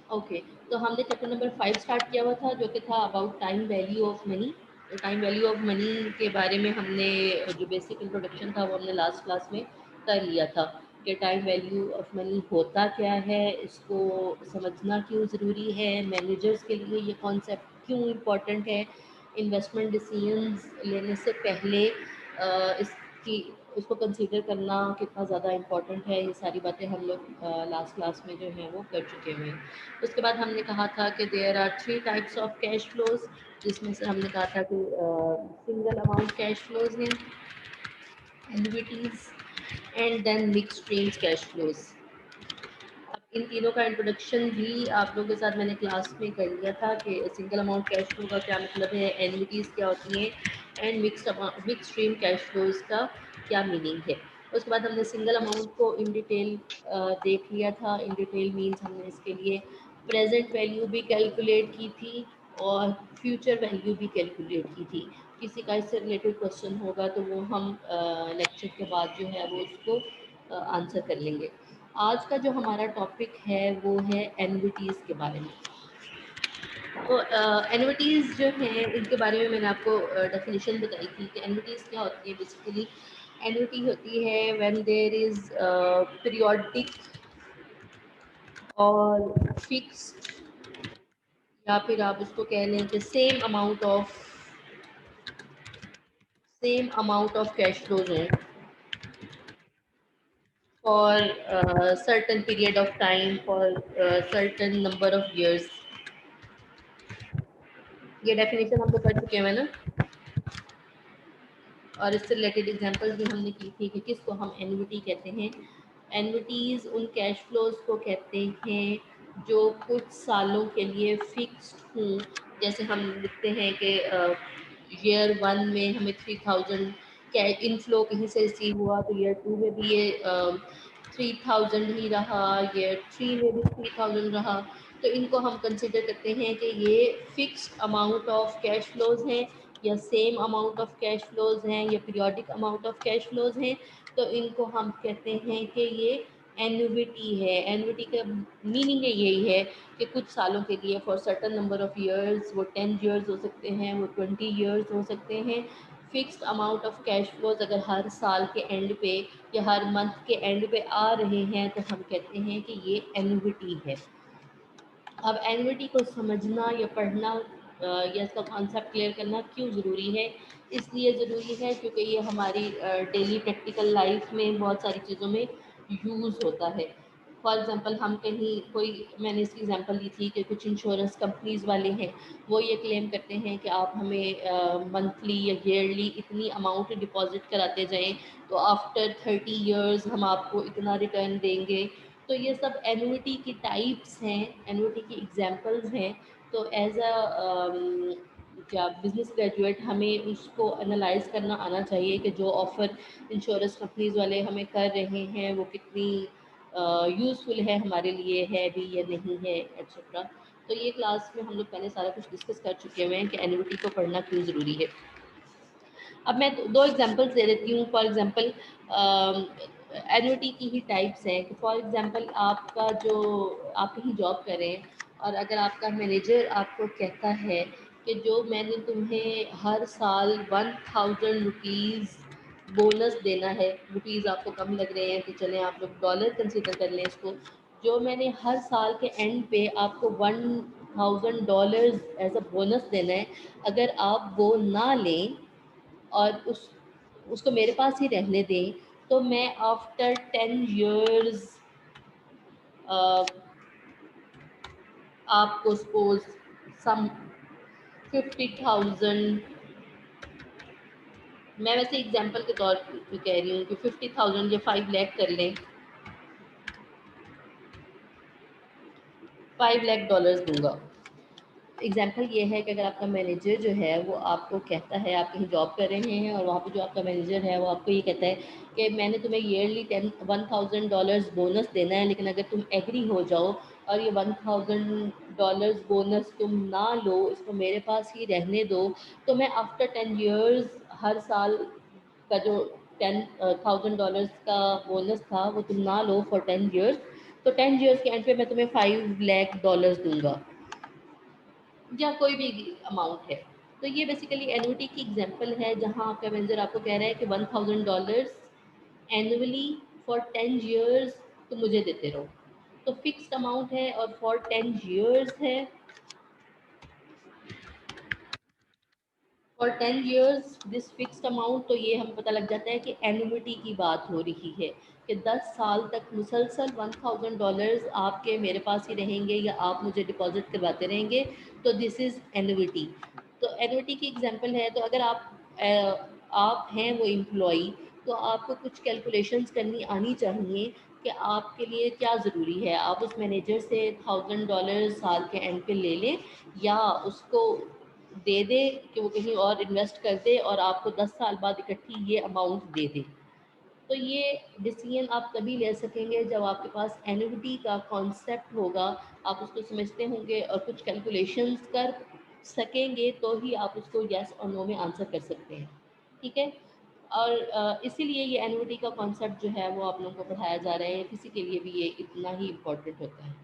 Okay, तो हमने chapter number 5 start किया हुआ था, जो कि था about time value of money. Time value of money के बारे में हमने जो बेसिक इंट्रोडक्शन था वो हमने लास्ट क्लास में कर लिया था कि टाइम वैल्यू ऑफ मनी होता क्या है, इसको समझना क्यों ज़रूरी है, मैनेजर्स के लिए ये कॉन्सेप्ट क्यों इम्पोर्टेंट है, इन्वेस्टमेंट डिसीजंस लेने से पहले इसकी उसको कंसीडर करना कितना ज़्यादा इम्पोर्टेंट है। ये सारी बातें हम लोग लास्ट क्लास में जो हैं वो कर चुके हुए हैं। उसके बाद हमने कहा था कि there are 3 types of cash flows, जिसमें से हमने कहा था कि सिंगल अमाउंट कैश फ्लोज हैं, annuities, and then mix streams cash flows. अब इन तीनों का इंट्रोडक्शन भी आप लोगों के साथ मैंने क्लास में कर लिया था कि सिंगल अमाउंट कैश फ्लो का क्या मतलब है, एन्युइटीज़ क्या होती हैं, and mix stream cash flows का क्या मीनिंग है। उसके बाद हमने सिंगल अमाउंट को इन डिटेल देख लिया था। इन डिटेल मीन्स हमने इसके लिए प्रेजेंट वैल्यू भी कैलकुलेट की थी और फ्यूचर वैल्यू भी कैलकुलेट की थी। किसी का इससे रिलेटेड क्वेश्चन होगा तो वो हम लेक्चर के बाद जो है वो उसको आंसर कर लेंगे। आज का जो हमारा टॉपिक है वो है एन्युइटीज़ के बारे में। तो एन्युइटीज़ जो हैं इनके बारे में मैंने आपको डेफिनेशन बताई थी कि एन्युइटीज़ क्या होती है। बेसिकली एन्युइटी होती है व्हेन देयर इज़ पीरियोडिक और फिक्स्ड, या फिर आप उसको कह लें कि same amount of cash flows हैं for certain period of time, for certain number of years। ये डेफिनेशन हम तो कर चुके हैं ना, और इससे रिलेटेड एग्जांपल्स भी हमने की थी कि किसको हम एन्युटी कहते हैं। एन्युटीज़ उन कैश फ्लोज को कहते हैं जो कुछ सालों के लिए फिक्स्ड हों। जैसे हम लिखते हैं कि ईयर 1 में हमें 3000 कैश इनफ्लो कहीं से रिसीव हुआ, तो ईयर 2 में भी ये 3000 ही रहा, ईयर 3 में भी 3000 रहा। तो इनको हम कंसिडर करते हैं कि ये fixed amount of cash flows हैं, या same amount of cash flows हैं, या periodic amount of cash flows हैं। तो इनको हम कहते हैं कि ये एन्युइटी है। एन्युइटी का मीनिंग यही है कि कुछ सालों के लिए, for certain number of years, वो 10 ईयर्स हो सकते हैं, वो 20 ईयर्स हो सकते हैं, fixed amount of cash flows अगर हर साल के एंड पे या हर मंथ के एंड पे आ रहे हैं तो हम कहते हैं कि ये एन्युइटी है। अब एन्युइटी को समझना या पढ़ना या इसका कॉन्सेप्ट क्लियर करना क्यों ज़रूरी है? इसलिए ज़रूरी है क्योंकि ये हमारी डेली प्रैक्टिकल लाइफ में बहुत सारी चीज़ों में यूज़ होता है। फॉर एग्ज़ाम्पल हम कहीं कोई, मैंने इसकी एग्ज़ाम्पल दी थी कि कुछ इंश्योरेंस कंपनीज़ वाले हैं, वो ये क्लेम करते हैं कि आप हमें मंथली या ईयरली इतनी अमाउंट डिपॉज़िट कराते जाएँ, तो आफ्टर 30 इयर्स हम आपको इतना रिटर्न देंगे। तो ये सब एन्युइटी की टाइप्स हैं, एन्युइटी की एग्जांपल्स हैं। तो एज अ क्या बिजनेस ग्रेजुएट हमें उसको एनालाइज करना आना चाहिए कि जो ऑफ़र इंश्योरेंस कंपनीज वाले हमें कर रहे हैं वो कितनी यूज़फुल है हमारे लिए, है भी या नहीं है, एट्सेट्रा। तो ये क्लास में हम लोग पहले सारा कुछ डिस्कस कर चुके हुए हैं कि एन्युइटी को पढ़ना क्यों ज़रूरी है। अब मैं दो एग्जांपल्स दे देती हूँ। फॉर एग्जांपल एन्युइटी की ही टाइप्स हैं कि फॉर एग्जांपल आपका जो आप कहीं जॉब कर रहे हैं और अगर आपका मैनेजर आपको कहता है कि जो मैंने तुम्हें हर साल 1000 रुपीज़ बोनस देना है, रुपीज़ आपको कम लग रहे हैं तो चलें आप लोग डॉलर कंसीडर कर लें इसको, जो मैंने हर साल के एंड पे आपको $1000 एज अ बोनस देना है, अगर आप वो ना लें और उसको मेरे पास ही रहने दें, तो मैं आफ्टर 10 इयर्स आपको सपोज सम 50,000, मैं वैसे एग्जांपल के तौर पे कह रही हूँ कि 50,000 या 5 लाख कर लें, $5 लाख दूंगा। एग्जाम्पल ये है कि अगर आपका मैनेजर जो है वो आपको कहता है, आप कहीं जॉब कर रहे हैं और वहाँ पे जो आपका मैनेजर है वो आपको ये कहता है कि मैंने तुम्हें ईयरली 1000 बोनस देना है, लेकिन अगर तुम एग्री हो जाओ और ये $1000 बोनस तुम ना लो, इसको मेरे पास ही रहने दो, तो मैं आफ्टर 10 इयर्स हर साल का जो $10,000 का बोनस था वो तुम ना लो फॉर 10 इयर्स, तो 10 ईयर्स के एंड पे मैं तुम्हें $5 लाख दूंगा, या कोई भी अमाउंट है। तो ये बेसिकली एनुटी की एग्जांपल है, जहां आपका मैनेजर आपको कह रहा है कि $1000 एनुअली फॉर 10 ईयर्स तो मुझे देते रहो। तो फिक्स्ड अमाउंट है और फॉर 10 ईयर्स है। For 10 years this fixed amount, तो ये हमें पता लग जाता है कि एनुमिटी की बात हो रही है कि 10 साल तक मुसलसल $1000 आपके मेरे पास ही रहेंगे या आप मुझे डिपॉजिट करवाते रहेंगे। तो दिस इज़ एनुइटी। तो एनुइटी की एग्जांपल है। तो अगर आप हैं वो एम्प्लॉई, तो आपको कुछ कैलकुलेशंस करनी आनी चाहिए कि आपके लिए क्या ज़रूरी है। आप उस मैनेजर से $1000 साल के एंड पे ले लें, या उसको दे दे कि वो कहीं और इन्वेस्ट कर दे और आपको 10 साल बाद इकट्ठी ये अमाउंट दे दे। तो ये डिसीजन आप तभी ले सकेंगे जब आपके पास एनुइटी का कॉन्सेप्ट होगा, आप उसको समझते होंगे और कुछ कैलकुलेशंस कर सकेंगे, तो ही आप उसको यस और नो में आंसर कर सकते हैं। ठीक है। और इसीलिए ये एनुइटी का कॉन्सेप्ट जो है वो आप लोगों को पढ़ाया जा रहा है, किसी के लिए भी ये इतना ही इम्पोर्टेंट होता है।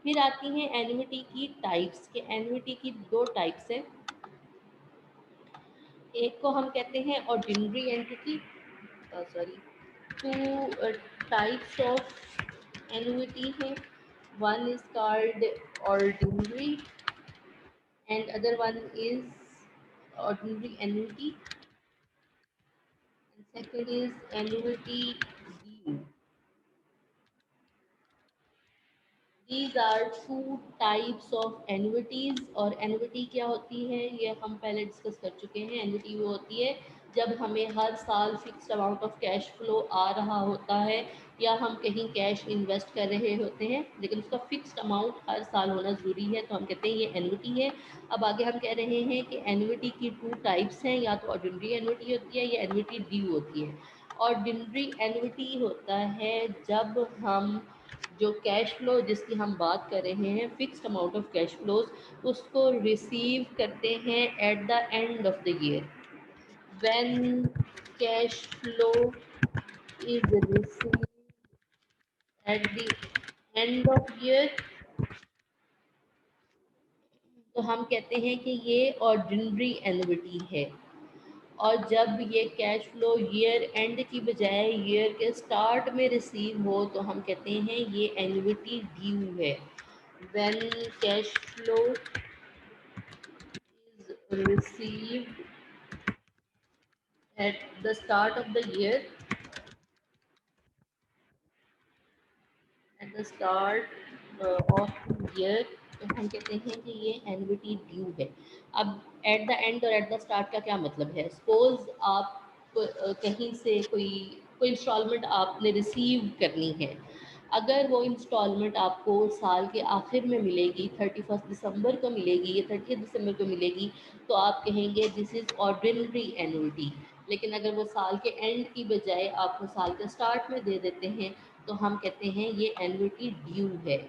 फिर आती हैं एनुइटी की टाइप्स के। एनुइटी की दो टाइप्स है। एक को हम कहते हैं ordinary entity, sorry, two types of annuity है। One is called ordinary and other one is ordinary annuity, and second is annuity due. These are two types of annuities। और एनुइटी क्या होती है ये हम पहले डिस्कस कर चुके हैं। एनुइटी वो होती है जब हमें हर साल fixed amount of cash flow आ रहा होता है, या हम कहीं कैश इन्वेस्ट कर रहे होते हैं लेकिन उसका फिक्स्ड अमाउंट हर साल होना ज़रूरी है, तो हम कहते हैं ये एनुइटी है। अब आगे हम कह रहे हैं कि एनुइटी की टू टाइप्स हैं, या तो ऑर्डिनरी एनुइटी होती है या एनुइटी ड्यू होती है। ऑर्डिनरी एनुइटी होता है जब हम जो कैश फ्लो जिसकी हम बात कर रहे हैं, fixed amount of cash flows, उसको रिसीव करते हैं at the end of the year. When cash flow is receive at the end of year, तो हम कहते हैं कि ये ऑर्डिनरी एनुइटी है। और जब ये कैश फ्लो ईयर एंड की बजाय ईयर के स्टार्ट में रिसीव हो, तो हम कहते हैं ये एनुइटी ड्यू है। When cash flow is received at the start of the year, at the start of the year, तो हम कहते हैं कि ये एनुइटी ड्यू है। अब एट द एंड और एट द स्टार्ट का क्या मतलब है? सपोज आप कहीं से कोई इंस्टॉलमेंट आपने रिसीव करनी है। अगर वो इंस्टॉलमेंट आपको साल के आखिर में मिलेगी, 31 दिसंबर को मिलेगी या 30 दिसंबर को मिलेगी, तो आप कहेंगे दिस इज़ ऑर्डिनरी एनुइटी। लेकिन अगर वो साल के एंड की बजाय आपको साल के स्टार्ट में दे देते हैं, तो हम कहते हैं ये एनुइटी ड्यू है।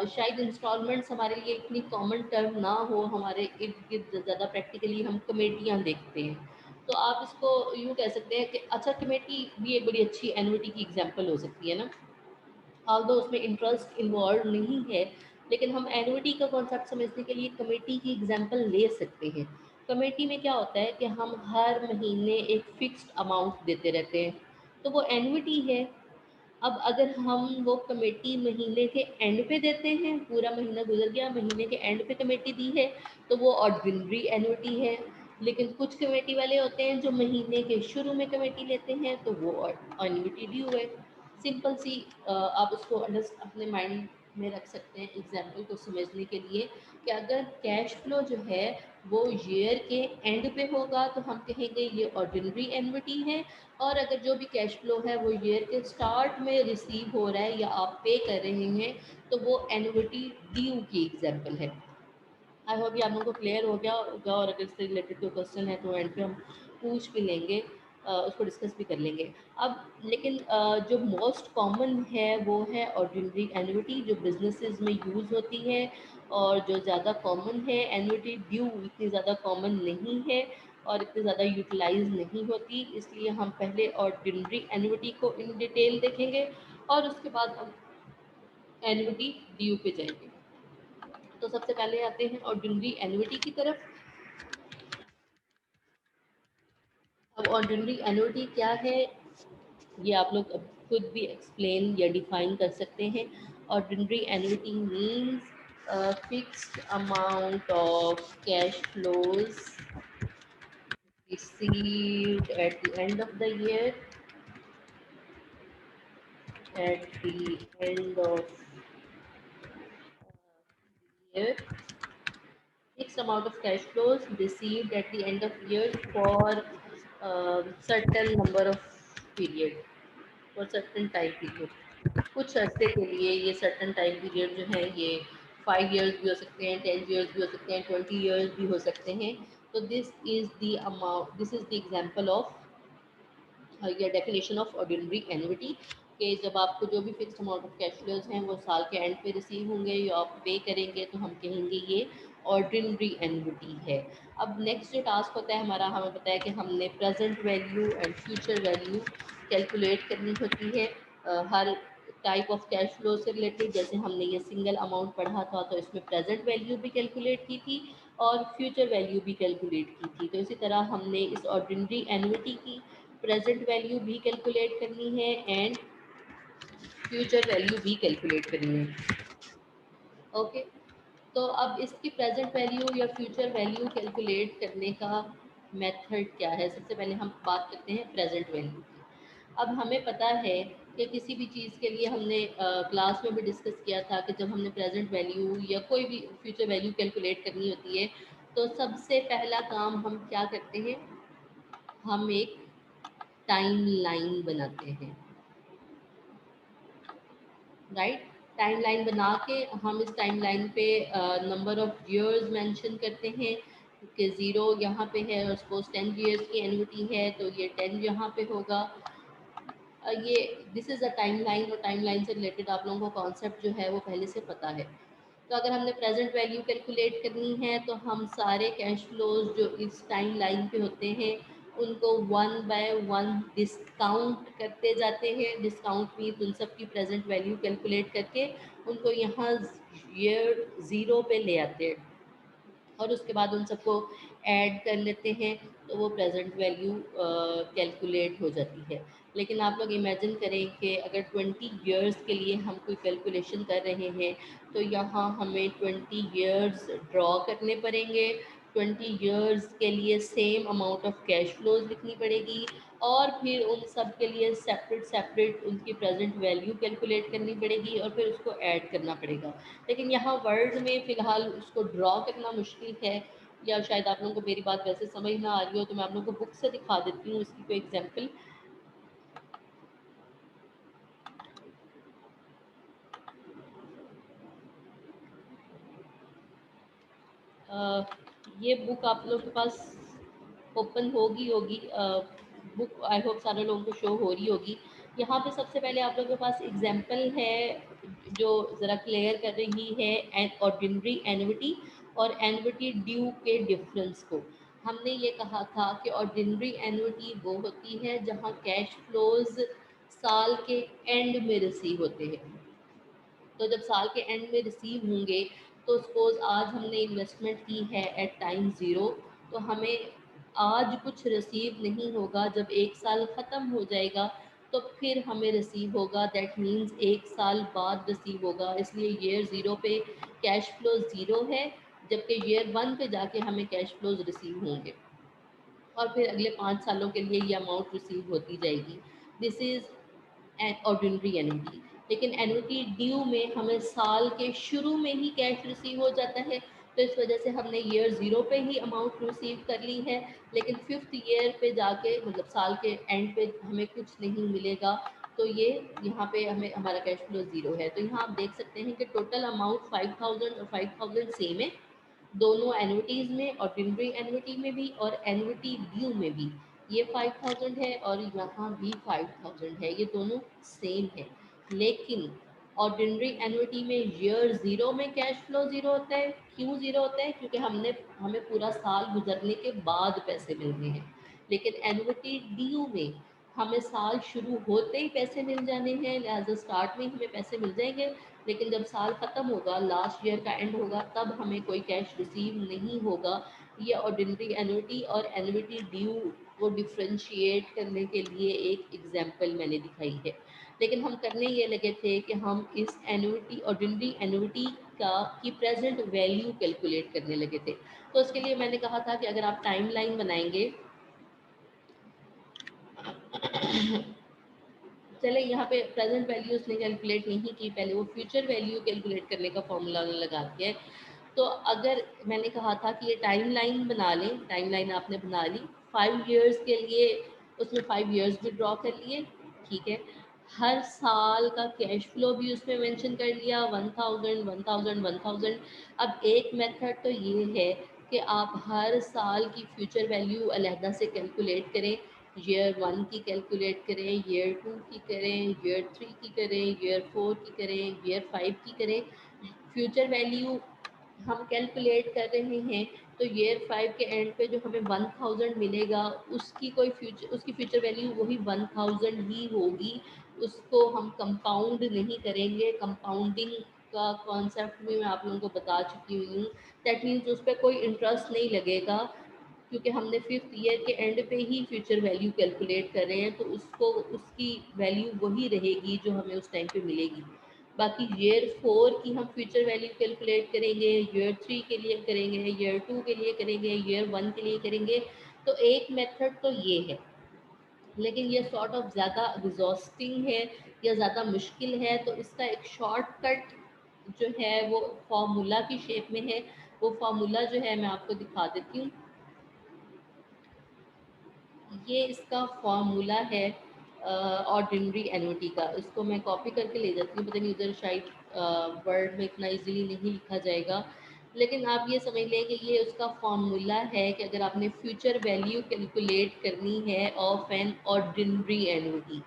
शायद इंस्टॉलमेंट्स हमारे लिए इतनी कॉमन टर्म ना हो, हमारे इर्द गिर्द ज़्यादा प्रैक्टिकली हम कमेटियाँ देखते हैं। तो आप इसको यूँ कह सकते हैं कि अच्छा, कमेटी भी एक बड़ी अच्छी एनुइटी की एग्जांपल हो सकती है ना। ऑल्दो उसमें इंटरेस्ट इन्वॉल्व नहीं है, लेकिन हम एनुइटी का कॉन्सेप्ट समझने के लिए कमेटी की एग्जांपल ले सकते हैं। कमेटी में क्या होता है कि हम हर महीने एक फिक्स्ड अमाउंट देते रहते हैं, तो वो एनुइटी है। अब अगर हम वो कमेटी महीने के एंड पे देते हैं, पूरा महीना गुजर गया, महीने के एंड पे कमेटी दी है, तो वो ऑर्डिनरी एनुइटी है। लेकिन कुछ कमेटी वाले होते हैं जो महीने के शुरू में कमेटी लेते हैं, तो वो एनुइटी ड्यू है। सिंपल सी आप उसको अपने माइंड में रख सकते हैं एग्जाम्पल को समझने के लिए, कि अगर कैश फ्लो जो है वो ईयर के एंड पे होगा, तो हम कहेंगे ये ऑर्डिनरी एनुइटी है। और अगर जो भी कैश फ्लो है वो ईयर के स्टार्ट में रिसीव हो रहा है या आप पे कर रहे हैं, तो वो एनुइटी ड्यू की एग्जांपल है। आई होप ये आप लोगों को क्लियर हो गया होगा, और अगर इससे रिलेटेड कोई क्वेश्चन है तो एंड पे हम पूछ भी लेंगे, उसको डिस्कस भी कर लेंगे। अब लेकिन जो मोस्ट कॉमन है वो है ऑर्डिनरी एनुइटी, जो बिजनेसेस में यूज़ होती है और जो ज़्यादा कॉमन है। एनुइटी ड्यू इतनी ज़्यादा कॉमन नहीं है और इतनी ज़्यादा यूटिलाइज नहीं होती, इसलिए हम पहले ऑर्डिनरी एनुइटी को इन डिटेल देखेंगे और उसके बाद हम एन्युटी ड्यू पे जाएंगे। तो सबसे पहले आते हैं ऑर्डिनरी एन्युटी की तरफ। अब ऑर्डिनरी एन्युटी क्या है, ये आप लोग अब खुद भी एक्सप्लेन या डिफाइन कर सकते हैं। Ordinary annuity means fixed amount of cash flows received at the end of the year, at the end of year, fixed amount of cash flows received at the end of year for certain number of period, for certain time period। कुछ अरसे के लिए ये certain time period जो है ये 5 years भी हो सकते हैं, 10 years भी हो सकते हैं, 20 years भी हो सकते हैं। तो this is the amount, this is the example of या डेफिनेशन ऑफ ऑर्डिनरी एन्युटी, कि जब आपको जो भी fixed amount of cash flows हैं वो साल के एंड पे रिसीव होंगे या आप पे करेंगे तो हम कहेंगे ये ऑर्डिनरी एन्युटी है। अब नेक्स्ट जो टास्क होता है हमारा, हमें पता है कि हमने present value and future value calculate करनी होती है हर टाइप ऑफ कैश फ्लो से रिलेटेड। जैसे हमने ये सिंगल अमाउंट पढ़ा था तो इसमें प्रेजेंट वैल्यू भी कैलकुलेट की थी और फ्यूचर वैल्यू भी कैलकुलेट की थी। तो इसी तरह हमने इस ऑर्डिनरी एन्युटी की प्रेजेंट वैल्यू भी कैलकुलेट करनी है एंड फ्यूचर वैल्यू भी कैलकुलेट करनी है। ओके, तो अब इसकी प्रेजेंट वैल्यू या फ्यूचर वैल्यू कैलकुलेट करने का मेथड क्या है। सबसे पहले हम बात करते हैं प्रेजेंट वैल्यू की। अब हमें पता है कि किसी भी चीज़ के लिए हमने क्लास में भी डिस्कस किया था कि जब हमने प्रेजेंट वैल्यू या कोई भी फ्यूचर वैल्यू कैलकुलेट करनी होती है तो सबसे पहला काम हम क्या करते हैं, हम एक टाइम लाइन बनाते हैं। राइट, टाइम लाइन बना के हम इस टाइम लाइन पे नंबर ऑफ ईयर्स मेंशन करते हैं कि 0 यहाँ पे है और सपोज 10 years की एन्युटी है तो ये 10 यहाँ पे होगा। ये this is a time line, और टाइम लाइन से रिलेटेड आप लोगों को कॉन्सेप्ट जो है वो पहले से पता है। तो अगर हमने प्रेजेंट वैल्यू कैलकुलेट करनी है तो हम सारे कैश फ्लोज जो इस टाइम लाइन पे होते हैं उनको 1 by 1 डिस्काउंट करते जाते हैं। डिस्काउंट मीन्स उन सब की प्रेजेंट वैल्यू कैलकुलेट करके उनको यहाँ ईयर 0 पे ले आते हैं और उसके बाद उन सबको ऐड कर लेते हैं तो वो प्रेजेंट वैल्यू कैलकुलेट हो जाती है। लेकिन आप लोग इमेजिन करें कि अगर 20 years के लिए हम कोई कैलकुलेशन कर रहे हैं तो यहाँ हमें 20 years ड्रॉ करने पड़ेंगे। 20 years के लिए same amount of cash flows लिखनी पड़ेगी और फिर उन सब के लिए सेपरेट सेपरेट उनकी प्रेजेंट वैल्यू कैलकुलेट करनी पड़ेगी और फिर उसको ऐड करना पड़ेगा। लेकिन यहाँ वर्ड में फ़िलहाल उसको ड्रॉ करना मुश्किल है, या शायद आप लोगों को मेरी बात वैसे समझ ना आ रही हो तो मैं आप लोगों को बुक से दिखा देती हूँ इसकी कोई एग्जांपल। ये बुक आप लोगों के पास ओपन होगी बुक आई होप सारे लोगों को शो हो रही होगी। यहाँ पे सबसे पहले आप लोगों के पास एग्जांपल है जो ज़रा क्लियर कर रही है ऑर्डिनरी एन्युटी और एन्युटी ड्यू के डिफरेंस को। हमने ये कहा था कि ऑर्डिनरी एन्युटी वो होती है जहाँ कैश फ्लोज साल के एंड में रिसीव होते हैं। तो जब साल के एंड में रिसीव होंगे तो सपोज आज हमने इन्वेस्टमेंट की है एट टाइम ज़ीरो, तो हमें आज कुछ रिसीव नहीं होगा। जब एक साल ख़त्म हो जाएगा तो फिर हमें रिसीव होगा, दैट मीन्स एक साल बाद रिसीव होगा। इसलिए ईयर ज़ीरो पे कैश फ्लो ज़ीरो है, जबकि ईयर 1 पे जाके हमें कैश फ्लोज रिसीव होंगे और फिर अगले 5 सालों के लिए ये अमाउंट रिसीव होती जाएगी। This is ordinary annuity. लेकिन एन्युटी ड्यू में हमें साल के शुरू में ही कैश रिसीव हो जाता है, तो इस वजह से हमने ईयर 0 पे ही अमाउंट रिसीव कर ली है, लेकिन 5th ईयर पे जाके मतलब साल के एंड पे हमें कुछ नहीं मिलेगा। तो ये यहाँ पे हमें हमारा कैश फ्लो ज़ीरो है। तो यहाँ आप देख सकते हैं कि टोटल अमाउंट 5000 और 5000 सेम है दोनों एन्युटीज़ में, ऑर्डिनरी एन्युटी में भी और एन्युटी ड्यू में भी। ये 5000 है और यहाँ भी 5000 है, ये दोनों सेम है। लेकिन ऑर्डिनरी एन्युटी में ईयर 0 में कैश फ्लो ज़ीरो होता है। क्यों ज़ीरो होता है? क्योंकि हमें पूरा साल गुजरने के बाद पैसे मिलने हैं। लेकिन एन्युटी ड्यू में हमें साल शुरू होते ही पैसे मिल जाने हैं, लिहाजा स्टार्ट में ही हमें पैसे मिल जाएंगे। लेकिन जब साल ख़त्म होगा, लास्ट ईयर का एंड होगा, तब हमें कोई कैश रिसीव नहीं होगा। ये ऑर्डिनरी एन्युटी और एन्युटी ड्यू को डिफ्रेंशिएट करने के लिए एक एग्जाम्पल मैंने दिखाई है। लेकिन हम करने ये लगे थे कि हम इस एन्युटी, ऑर्डिनरी एन्युटी का की प्रेजेंट वैल्यू कैलकुलेट करने लगे थे। तो उसके लिए मैंने कहा था कि अगर आप टाइम लाइन बनाएंगे चले यहाँ पे प्रेजेंट वैल्यू उसने कैलकुलेट नहीं की, पहले वो फ्यूचर वैल्यू कैलकुलेट करने का फॉर्मूला लगा दिया है। तो अगर मैंने कहा था कि ये टाइम लाइन बना लें, टाइम लाइन आपने बना ली 5 इयर्स के लिए, उसमें 5 इयर्स भी ड्रॉ कर लिए, ठीक है। हर साल का कैश फ्लो भी उसमें मेंशन कर लिया, 1000 1000 1000। अब एक मेथड तो ये है कि आप हर साल की फ्यूचर वैल्यू अलहदा से कैलकुलेट करें, ईयर 1 की कैलकुलेट करें, ईयर 2 की करें, ईयर 3 की करें, ईयर 4 की करें, ईयर 5 की करें। फ्यूचर वैल्यू हम कैलकुलेट कर रहे हैं तो ईयर 5 के एंड पे जो हमें 1000 मिलेगा, उसकी कोई फ्यूचर, उसकी फ्यूचर वैल्यू वही 1000 ही होगी। उसको हम कंपाउंड नहीं करेंगे। कंपाउंडिंग का कॉन्सेप्ट भी मैं आप लोगों को बता चुकी हुई हूँ। दैट मीन्स उस पर कोई इंटरेस्ट नहीं लगेगा, क्योंकि हमने 5th ईयर के एंड पे ही फ्यूचर वैल्यू कैलकुलेट कर रहे हैं, तो उसको, उसकी वैल्यू वही रहेगी जो हमें उस टाइम पे मिलेगी। बाकी ईयर 4 की हम फ्यूचर वैल्यू कैलकुलेट करेंगे, ईयर 3 के लिए करेंगे, ईयर 2 के लिए करेंगे, ईयर 1 के लिए करेंगे। तो एक मेथड तो ये है, लेकिन ये सॉर्ट ऑफ ज़्यादा एग्जॉस्टिंग है या ज़्यादा मुश्किल है, तो इसका एक शॉर्टकट जो है वो फार्मूला की शेप में है। वो फार्मूला जो है मैं आपको दिखा देती हूँ। ये इसका फॉर्मूला है ऑर्डिनरी एन्युटी का। इसको मैं कॉपी करके ले जाती हूँ, पता नहीं उधर शायद वर्ड में इतना इजीली नहीं लिखा जाएगा, लेकिन आप ये समझ लें कि ये उसका फॉर्मूला है कि अगर आपने फ्यूचर वैल्यू कैलकुलेट करनी है ऑफ एन ऑर्डिनरी एन्युटी,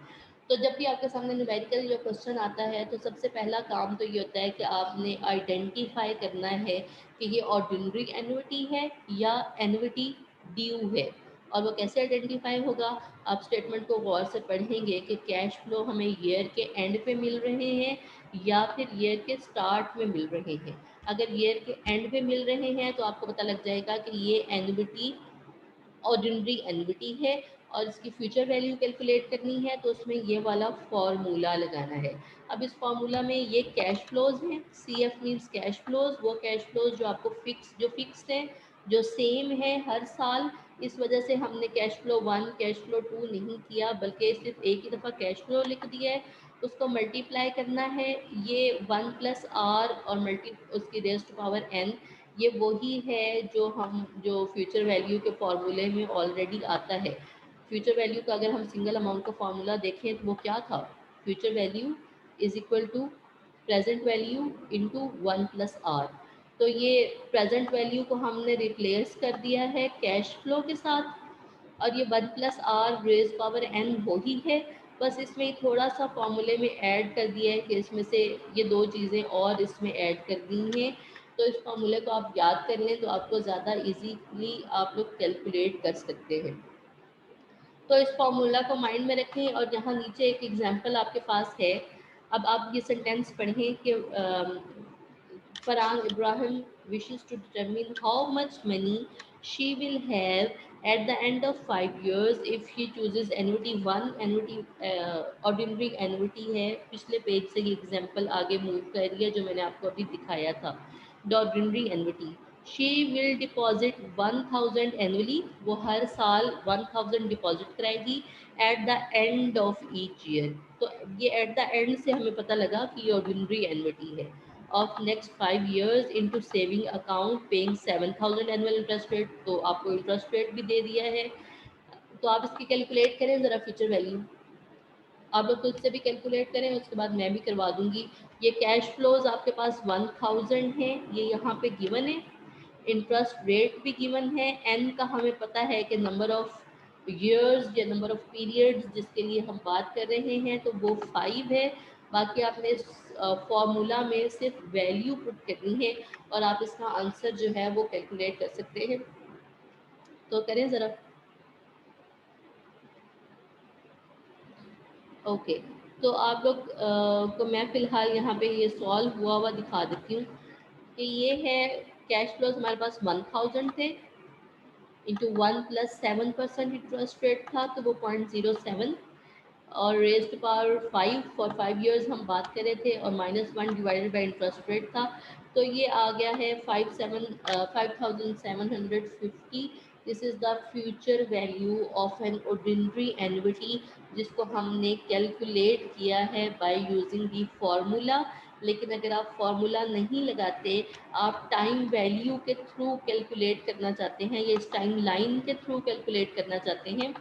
तो जब भी आपके सामने न्यूमेरिकल जो क्वेश्चन आता है, तो सबसे पहला काम तो ये होता है कि आपने आइडेंटिफाई करना है कि ये ऑर्डिनरी एन्युटी है या एन्युटी ड्यू है। और वो कैसे आइडेंटिफाई होगा, आप स्टेटमेंट को गौर से पढ़ेंगे कि कैश फ्लो हमें ईयर के एंड पे मिल रहे हैं या फिर ईयर के स्टार्ट में मिल रहे हैं। अगर ईयर के एंड पे मिल रहे हैं तो आपको पता लग जाएगा कि ये एन्युटी ऑर्डिनरी एन्युटी है और इसकी फ्यूचर वैल्यू कैलकुलेट करनी है, तो उसमें ये वाला फॉर्मूला लगाना है। अब इस फार्मूला में ये कैश फ्लोज हैं, C F means cash flows, वो कैश फ्लोज जो आपको फिक्स्ड हैं, जो सेम है हर साल। इस वजह से हमने कैश फ्लो 1 कैश फ्लो 2 नहीं किया, बल्कि सिर्फ एक ही दफ़ा कैश फ्लो लिख दिया है। उसको मल्टीप्लाई करना है, ये 1 प्लस आर और मल्टी उसकी रेज़ टू पावर एन, ये वही है जो फ्यूचर वैल्यू के फॉर्मूले में ऑलरेडी आता है। फ्यूचर वैल्यू का अगर हम सिंगल अमाउंट का फॉर्मूला देखें तो वो क्या था, future value is equal to present value into 1 plus R. तो ये प्रेजेंट वैल्यू को हमने रिप्लेस कर दिया है कैश फ्लो के साथ, और ये 1 plus R raise power N वही है, बस इसमें थोड़ा सा फॉर्मूले में ऐड कर दिया है कि इसमें से ये दो चीज़ें और इसमें ऐड कर दी हैं। तो इस फॉर्मूले को आप याद कर लें तो आपको ज़्यादा इजीली आप लोग कैलकुलेट कर सकते हैं। तो इस फॉर्मूला को माइंड में रखें, और यहाँ नीचे एक एग्जांपल आपके पास है। अब आप ये सेंटेंस पढ़ें कि Farhan Ibrahim wishes to determine how much money she will have at the end of 5 years if she chooses annuity 1। annuity ordinary annuity है, पिछले पेज से ये एग्जांपल आगे मूव कर रही है जो मैंने आपको अभी दिखाया था। The ordinary annuity, she will deposit 1000 annually, वो हर साल 1000 डिपॉजिट कराएगी at the end of each year. तो ये एट द एंड से हमें पता लगा कि ये ऑर्डिनरी एन्युटी है। Of next 5 years into saving account paying 7000 annual interest rate, तो आपको इंटरेस्ट रेट भी दे दिया है। तो आप इसकी कैलकुलेट करें ज़रा फ्यूचर वैल्यू, आप लोग खुद से भी कैलकुलेट करें, उसके बाद मैं भी करवा दूंगी। ये कैश फ्लोज आपके पास 1000 है, ये यहाँ पे गिवन है, इंटरेस्ट रेट भी गिवन है, एन का हमें पता है कि नंबर ऑफ ईयर्स या नंबर ऑफ पीरियड्स जिसके लिए हम बात कर रहे हैं तो वो 5 है। बाकी आपने फॉर्मूला में सिर्फ वैल्यू पुट करनी है और आप इसका आंसर जो है वो कैलकुलेट कर सकते हैं। तो करें ज़रा। ओके, तो आप लोग को मैं फ़िलहाल यहाँ पे ये सॉल्व हुआ हुआ दिखा देती हूँ कि ये है कैश फ्लोज हमारे पास 1000 थे इंटू 1 + 7% इंटरेस्ट रेट था, तो वो 0.07, और रेज़्ड पावर 5 फॉर 5 इयर्स हम बात कर रहे थे, और -1 डिवाइडेड बाय इंटरेस्ट रेट था, तो ये आ गया है 5750। This is the future value of an ordinary annuity, जिसको हमने कैलकुलेट किया है बाय यूजिंग दी फार्मूला। लेकिन अगर आप फार्मूला नहीं लगाते, आप टाइम वैल्यू के थ्रू कैलकुलेट करना चाहते हैं या इस टाइम लाइन के थ्रू कैलकुलेट करना चाहते हैं,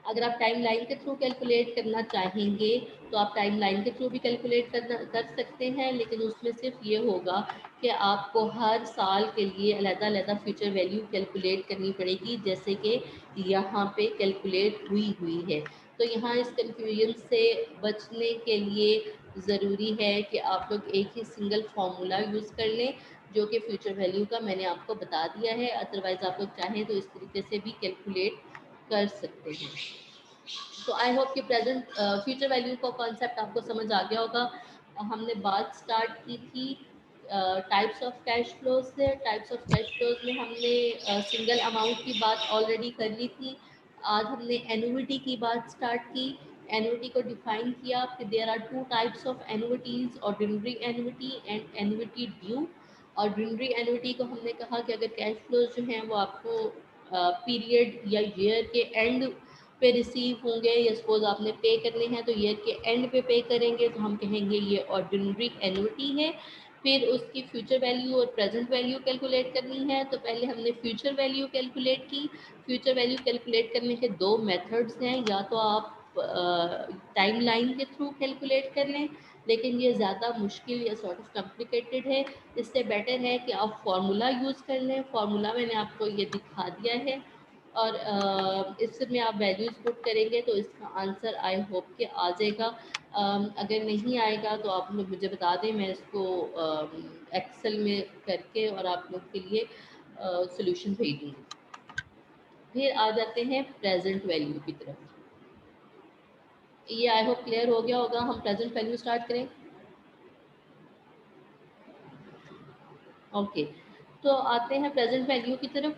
अगर आप टाइम लाइन के थ्रू कैलकुलेट करना चाहेंगे तो आप टाइम लाइन के थ्रू भी कैलकुलेट कर सकते हैं, लेकिन उसमें सिर्फ ये होगा कि आपको हर साल के लिए अलग-अलग फ्यूचर वैल्यू कैलकुलेट करनी पड़ेगी, जैसे कि यहाँ पे कैलकुलेट हुई है। तो यहाँ इस कन्फ्यूजन से बचने के लिए ज़रूरी है कि आप लोग एक ही सिंगल फार्मूला यूज़ कर लें, जो कि फ्यूचर वैल्यू का मैंने आपको बता दिया है। अदरवाइज़ आप लोग चाहें तो इस तरीके से भी कैलकुलेट कर सकते हैं। तो आई होप कि प्रेजेंट फ्यूचर वैल्यू का कॉन्सेप्ट आपको समझ आ गया होगा। हमने बात स्टार्ट की थी टाइप्स ऑफ कैश फ्लोज से। टाइप्स ऑफ कैश फ्लोज में हमने सिंगल अमाउंट की बात ऑलरेडी कर ली थी। आज हमने एनुइटी की बात स्टार्ट की। एनुइटी को डिफाइन किया कि there are 2 types of annuities, ordinary annuity and annuity due. Ordinary annuity को हमने कहा कि अगर कैश फ्लोज जो हैं वो आपको पीरियड या ईयर के एंड पे रिसीव होंगे, या सपोज आपने पे करने हैं तो ईयर के एंड पे करेंगे, तो हम कहेंगे ये ऑर्डिनरी एनुइटी है। फिर उसकी फ्यूचर वैल्यू और प्रेजेंट वैल्यू कैलकुलेट करनी है, तो पहले हमने फ्यूचर वैल्यू कैलकुलेट की। फ्यूचर वैल्यू कैलकुलेट करने के 2 मेथड्स हैं, या तो आप टाइम लाइन के थ्रू कैलकुलेट कर लें, लेकिन ये ज़्यादा मुश्किल या सॉर्ट ऑफ कॉम्प्लिकेटेड है। इससे बेटर है कि आप फार्मूला यूज़ कर लें। फार्मूला मैंने आपको ये दिखा दिया है, और इसमें आप वैल्यूज़ पुट करेंगे तो इसका आंसर आई होप कि आ जाएगा। अगर नहीं आएगा तो आप लोग मुझे बता दें, मैं इसको एक्सेल में करके और आप लोग के लिए सॉल्यूशन भेज दूँगी। फिर आ जाते हैं प्रेजेंट वैल्यू की तरफ। ये आई होप क्लियर हो गया होगा। हम प्रेजेंट वैल्यू स्टार्ट करें। ओके, तो आते हैं प्रेजेंट वैल्यू की तरफ।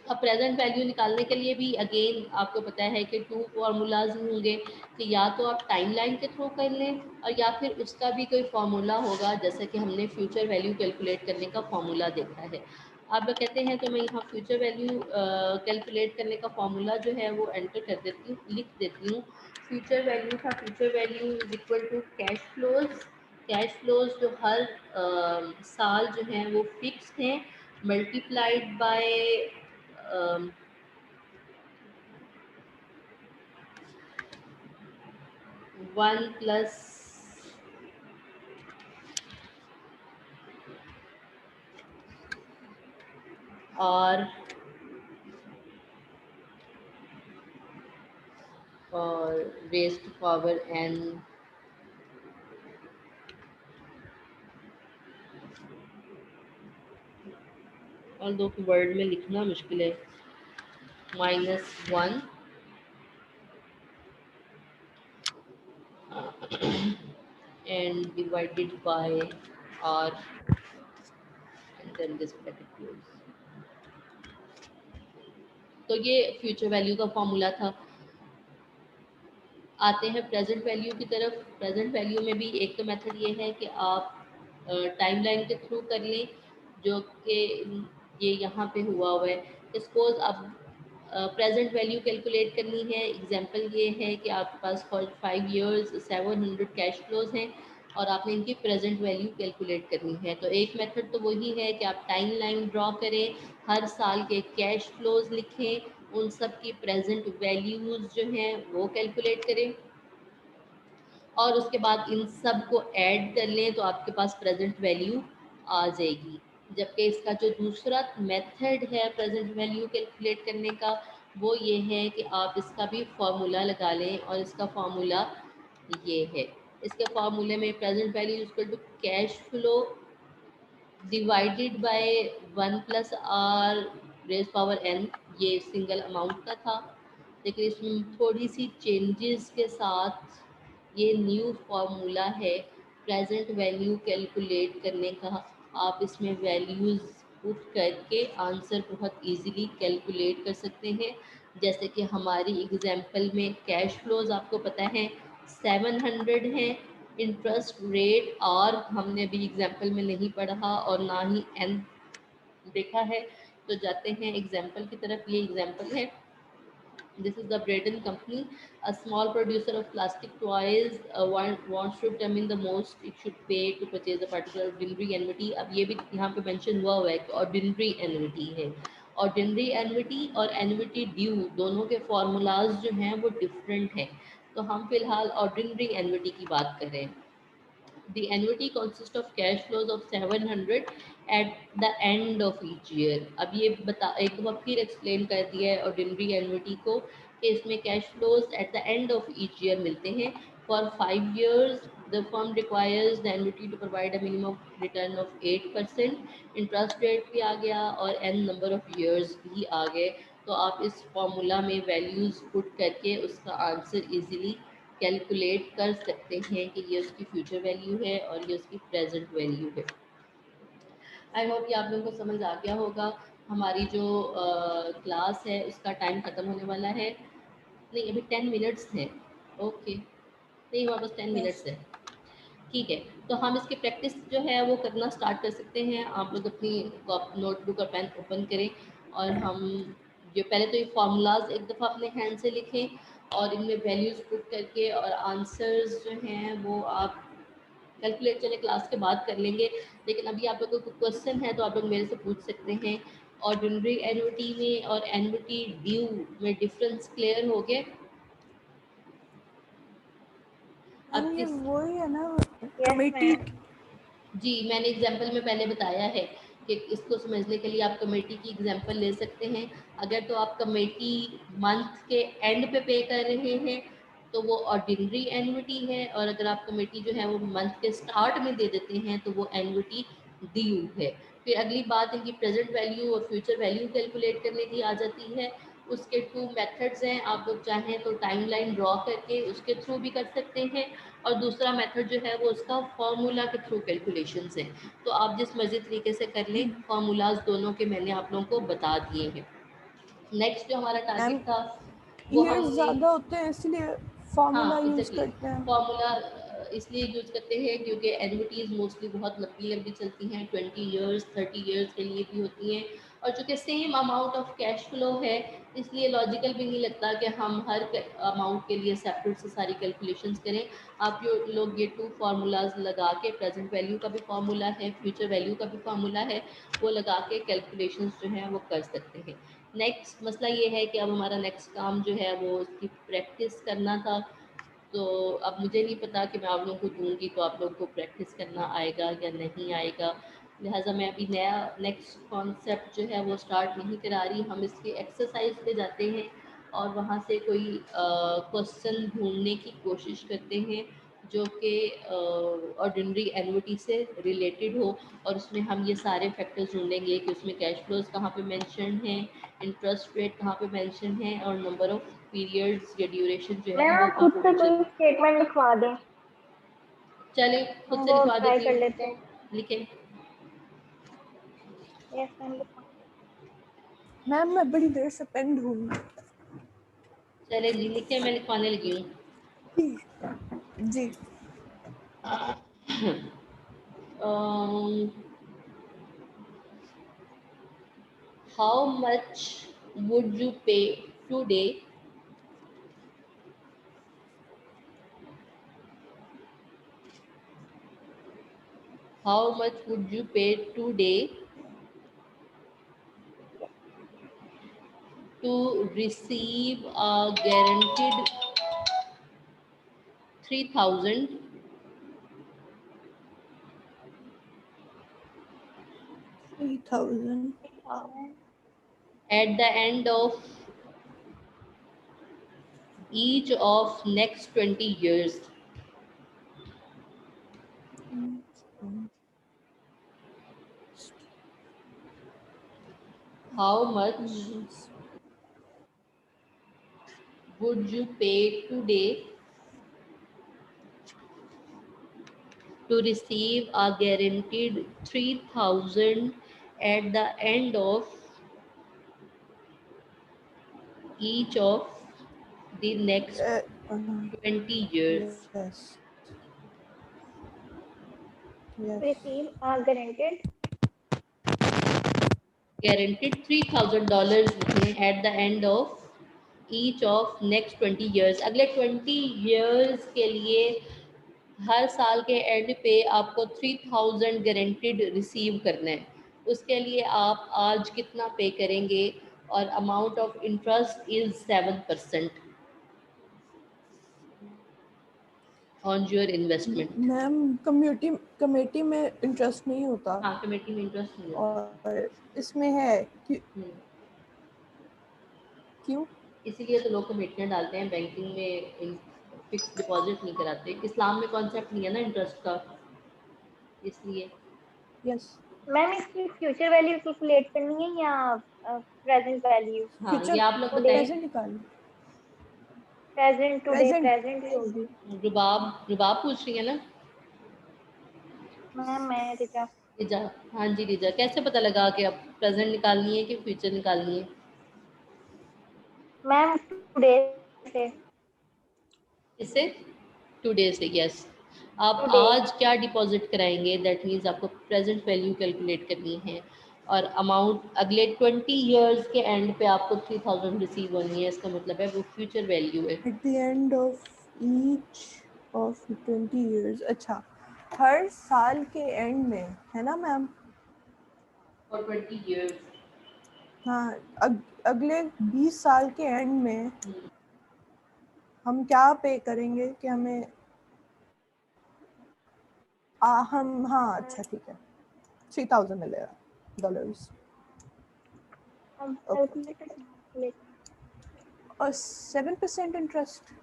अब प्रेजेंट वैल्यू निकालने के लिए भी अगेन आपको पता है कि 2 फार्मूलाज होंगे, कि या तो आप टाइम लाइन के थ्रू कर लें, और या फिर उसका भी कोई फार्मूला होगा, जैसे कि हमने फ्यूचर वैल्यू कैलकुलेट करने का फार्मूला देखा है। आप लोग कहते हैं तो मैं यहाँ फ्यूचर वैल्यू कैलकुलेट करने का फार्मूला जो है वो एंटर कर देती हूँ, लिख देती हूँ। फ्यूचर वैल्यू था, future value is equal to cash flows. Cash flows जो हर साल जो हैं वो फिक्स्ड हैं, मल्टीप्लाइड बाय 1 और रेज़ टू पावर n। और दो की वर्ड में लिखना मुश्किल है। -1 and divided by r and then this bracket close। तो ये फ्यूचर वैल्यू का फॉर्मूला था। आते हैं प्रेजेंट वैल्यू की तरफ। प्रेजेंट वैल्यू में भी एक तो मेथड ये है कि आप टाइम लाइन के थ्रू कर लें, जो कि ये यहाँ पे हुआ है। सपोज अब प्रेजेंट वैल्यू कैलकुलेट करनी है। एग्जांपल ये है कि आपके पास फॉर 5 इयर्स 700 कैश फ्लोज हैं, और आपने इनकी प्रेजेंट वैल्यू कैलकुलेट करनी है। तो एक मेथड तो वही है कि आप टाइम लाइन ड्रॉ करें, हर साल के कैश फ्लोज लिखें, उन सब की प्रेजेंट वैल्यूज़ जो हैं वो कैलकुलेट करें, और उसके बाद इन सब को ऐड कर लें तो आपके पास प्रेजेंट वैल्यू आ जाएगी। जबकि इसका जो दूसरा मेथड है प्रेजेंट वैल्यू कैलकुलेट करने का, वो ये है कि आप इसका भी फार्मूला लगा लें, और इसका फार्मूला ये है। इसके फार्मूले में present value equal to cash flow divided by 1 + r raise power n, ये सिंगल अमाउंट का था। लेकिन इसमें थोड़ी सी चेंजेस के साथ ये न्यू फार्मूला है प्रेजेंट वैल्यू कैलकुलेट करने का। आप इसमें वैल्यूज़ पुट करके आंसर बहुत इजीली कैलकुलेट कर सकते हैं। जैसे कि हमारी एग्जांपल में कैश फ्लोज आपको पता है 700 है, इंटरेस्ट रेट और हमने अभी एग्जांपल में नहीं पढ़ा और ना ही एन देखा है। तो जाते हैं एग्जांपल की तरफ। ये एग्जांपल है, this is the Braden company, a small producer of plastic toys, wants to determine the most it should pay to purchase a particular ordinary annuity। अब ये भी यहाँ पे मेंशन हुआ है कि ordinary annuity है। ordinary annuity और annuity due दोनों के फॉर्मूलाज जो हैं वो डिफरेंट हैं। तो हम फिलहाल ordinary annuity की बात कर रहे हैं। The annuity consists of cash flows of 700 at the end of each year। अब ये बता एक बार फिर एक्सप्लेन कर दिया है ऑर्डिनरी एन्युटी को कि इसमें cash flows at the end of each year मिलते हैं। For 5 years the firm requires the annuity to provide a minimum return of 8%। Interest rate भी आ गया और n नंबर ऑफ years भी आ गए। तो आप इस फॉर्मूला में वैल्यूज़ पुट करके उसका आंसर इजीली कैलकुलेट कर सकते हैं कि ये उसकी फ्यूचर वैल्यू है और ये उसकी प्रेजेंट वैल्यू है। आई होप ये आप लोगों को समझ आ गया होगा। हमारी जो क्लास है उसका टाइम ख़त्म होने वाला है। नहीं, अभी 10 मिनट्स हैं। ओके, नहीं हमारे पास 10 मिनट्स है। ठीक है, तो हम इसकी प्रैक्टिस जो है वो करना स्टार्ट कर सकते हैं। आप लोग अपनी नोटबुक और पेन ओपन करें और हम जो पहले तो ये फार्मूलाज एक दफ़ा अपने हैंड से लिखें और इनमें वैल्यूज़ पुट करके और आंसर्स जो हैं वो आप कैलकुलेट चले क्लास के बाद कर लेंगे। लेकिन अभी आप लोगों को क्वेश्चन है तो आप लोग मेरे से पूछ सकते हैं। ऑर्डिनरी एन्युटी में और एन्युटी ड्यू में डिफरेंस क्लियर हो गए? अब ये किस वही है ना यस कमेटी? मैम। जी, मैंने एग्जाम्पल में पहले बताया है कि इसको समझने के लिए आप कमेटी की एग्जाम्पल ले सकते हैं। अगर तो आप कमेटी मंथ के एंड पे पे कर रहे हैं तो वो ऑर्डिनरी एन्युटी है, और अगर आप कमेटी जो है वो मंथ के स्टार्ट में दे देते हैं तो वो एन्युटी ड्यू है। फिर अगली बात इनकी प्रेजेंट वैल्यू और फ्यूचर वैल्यू कैलकुलेट करने की आ जाती है। उसके 2 मेथड्स हैं, आप लोग चाहें तो टाइमलाइन ड्रॉ करके उसके थ्रू भी कर सकते हैं, और दूसरा मेथड जो है वो उसका फार्मूला के थ्रू कैलकुलेशंस है। तो आप जिस मर्जी तरीके से कर लें, फार्मूलाज दोनों के मैंने आप लोगों को बता दिए हैं। नेक्स्ट जो हमारा मैम टारगेट था वो ये हमने, ज्यादा होते हैं इसलिए फार्मूला हाँ यूज एग्जैक्टली, करते हैं। फार्मूला इसलिए यूज करते हैं क्योंकि एन्युटीज़ मोस्टली बहुत लंबी लंबी चलती हैं, 20 years 30 years के लिए भी होती हैं, और चूँकि same amount of cash flow है इसलिए लॉजिकल भी नहीं लगता कि हम हर अमाउंट के लिए सेपरेट से सारी कैलकुलेशंस करें। आप जो लोग ये 2 फार्मूलाज लगा के, प्रेजेंट वैल्यू का भी फार्मूला है, फ्यूचर वैल्यू का भी फार्मूला है, वो लगा के कैलकुलेशंस जो हैं वो कर सकते हैं। नेक्स्ट मसला ये है कि अब हमारा नेक्स्ट काम जो है वो उसकी प्रैक्टिस करना था। तो अब मुझे नहीं पता कि मैं आप लोगों को दूंगी तो आप लोगों को प्रैक्टिस करना आएगा या नहीं आएगा। लिहाजा मैं अभी नया नेक्स्ट कॉन्सेप्ट जो है वो स्टार्ट नहीं करा रही। हम इसके एक्सरसाइज पे जाते हैं और वहाँ से कोई क्वेश्चन ढूंढने की कोशिश करते हैं जो कि ऑर्डिनरी एन्युटी से रिलेटेड हो, और उसमें हम ये सारे फैक्टर्स ढूंढेंगे कि उसमें कैश फ्लोज कहाँ पे मेंशन है, इंटरेस्ट रेट कहाँ पे मेंशन है, और नंबर ऑफ पीरियड्स या ड्यूरेशन जो है मैम वो आप कहाँ खुद पे से मेंशन। कोई स्टेटमेंट लिखवा दें, चले खुद हम से वो लिखवा ट्राई देती कर हूँ, लेते हैं। लिखें। यस मैम, लिखवा। मैम मैं बड़ी देर से पेन ढूंढ चले जी लिखे, मैं लिखवाने लगी हूँ। जी। हाउ मच वुड यू पे today how much would you पे today to receive a guaranteed 3000 3000 at the end of each of next 20 years? How much would you pay today to receive a guaranteed 3,000 at the end of each of the next Uh, 20 years? yes. Yes. receive are guaranteed Guaranteed $3,000 at the end of each of next 20 years. अगले 20 years के लिए हर साल के and पे आपको 3,000 guaranteed receive करना है. उसके लिए आप आज कितना पे करेंगे और amount of interest is 7% on your investment. Ma'am committee में इंटरेस्ट नहीं होता हाँ, कमेटी में इंटरेस्ट नहीं होता. और इसमें है क्यों? इसीलिए तो लोग कमेटियाँ डालते हैं. बैंकिंग में फिक्स डिपॉजिट नहीं कराते. इस्लाम में कॉन्सेप्ट नहीं है ना इंटरेस्ट का, इसलिए. यस. मैम इसकी फ्यूचर वैल्यू कैलकुलेट करनी है या प्रेजेंट वैल्यू? हाँ, फ्यूचर ये आप लोग today बताइए. प्रेजेंट निकाल. प्रेजेंट टुडे प्रेजेंट प्रेजेंट ही होगी। रुबाब पूछ रही है ना. मैम मैं रिचा रिजा. हाँ जी रिजा, कैसे पता लगा कि अब प्रेजेंट निकालनी है कि फ्यूचर निकालनी है? मैम टुडे से इससे टुडे से. यस. आप टुडे आज क्या डिपॉजिट कराएंगे, दैट मीन्स आपको प्रेजेंट वैल्यू कैलकुलेट करनी है और अमाउंट अगले 20 इयर्स के एंड पे आपको 3,000 रिसीव होनी है. इसका मतलब है वो फ्यूचर वैल्यू है. At the end of each of 20 years. अच्छा, हर साल के एंड में है ना मैम? For 20 years. हाँ, अगले 20 साल के एंड में हम क्या पे करेंगे कि हमें हम हाँ अच्छा ठीक है 3,000 मिलेगा डॉलर्स हम ओके कैलकुलेटर और 7% interest.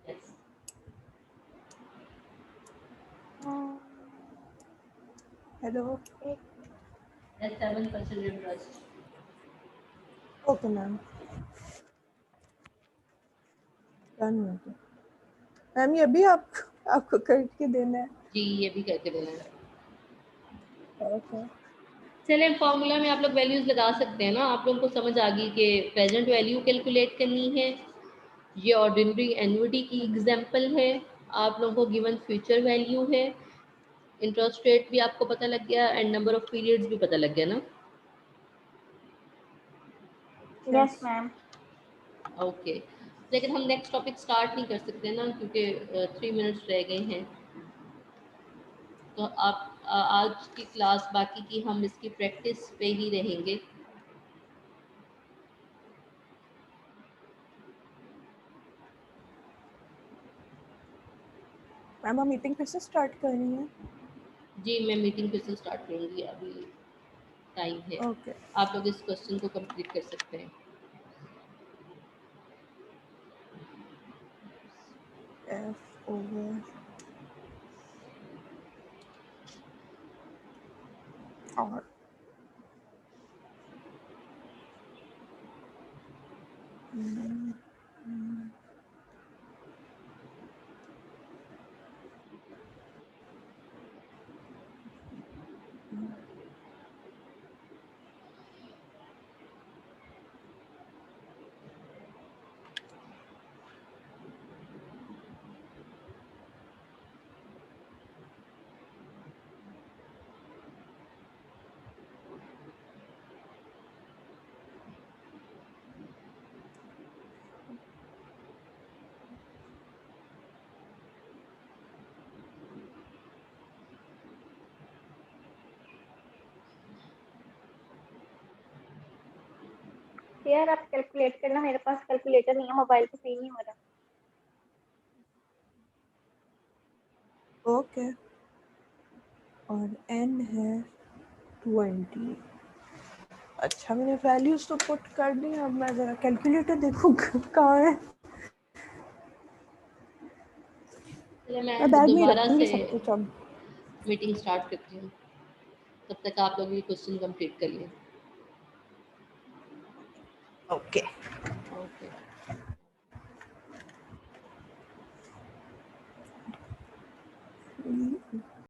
Yes. Hello. 7% interest. Okay ma'am, done हो गया. मैम ये भी आपको करके देना है? जी, ये भी करके देना है. ओके. चले, फॉर्मूला में आप लोग वैल्यूज लगा सकते हैं ना. आप लोगों को समझ आ गई कि प्रेजेंट वैल्यू कैलकुलेट करनी है. ये ऑर्डिनरी एन्युटी की एग्जांपल है. आप लोगों को गिवन फ्यूचर वैल्यू है. इंटरेस्ट रेट भी आपको पता लग गया एंड नंबर ऑफ पीरियड्स भी पता लग गया ना. Yes ma'am okay. लेकिन हम नेक्स्ट टॉपिक स्टार्ट नहीं कर सकते ना क्योंकि 3 मिनट्स रह गए हैं. तो आप आज की क्लास बाकी की हम इसकी प्रैक्टिस पे ही रहेंगे. मैम हम मीटिंग फिर से स्टार्ट करनी है? जी, मैं मीटिंग फिर से स्टार्ट करूँगी. अभी टाइम है. ओके. आप लोग इस क्वेश्चन को कंप्लीट कर सकते हैं. F over R. यार आप कैलकुलेट करना, मेरे पास कैलकुलेटर नहीं है, मोबाइल पे सही नहीं हो रहा। ओके. और n है 20. अच्छा मैंने वैल्यूज तो पुट कर दी. अब मैं जरा कैलकुलेटर देखूँ कहाँ है. चलिए, मैं मैं बैग में ही दोबारा रखूंगी से सब कुछ अब. मीटिंग स्टार्ट करती हूँ. तब तक आप लोग ये क्वेश्चन कंप्लीट करिए. ओके. ओके. E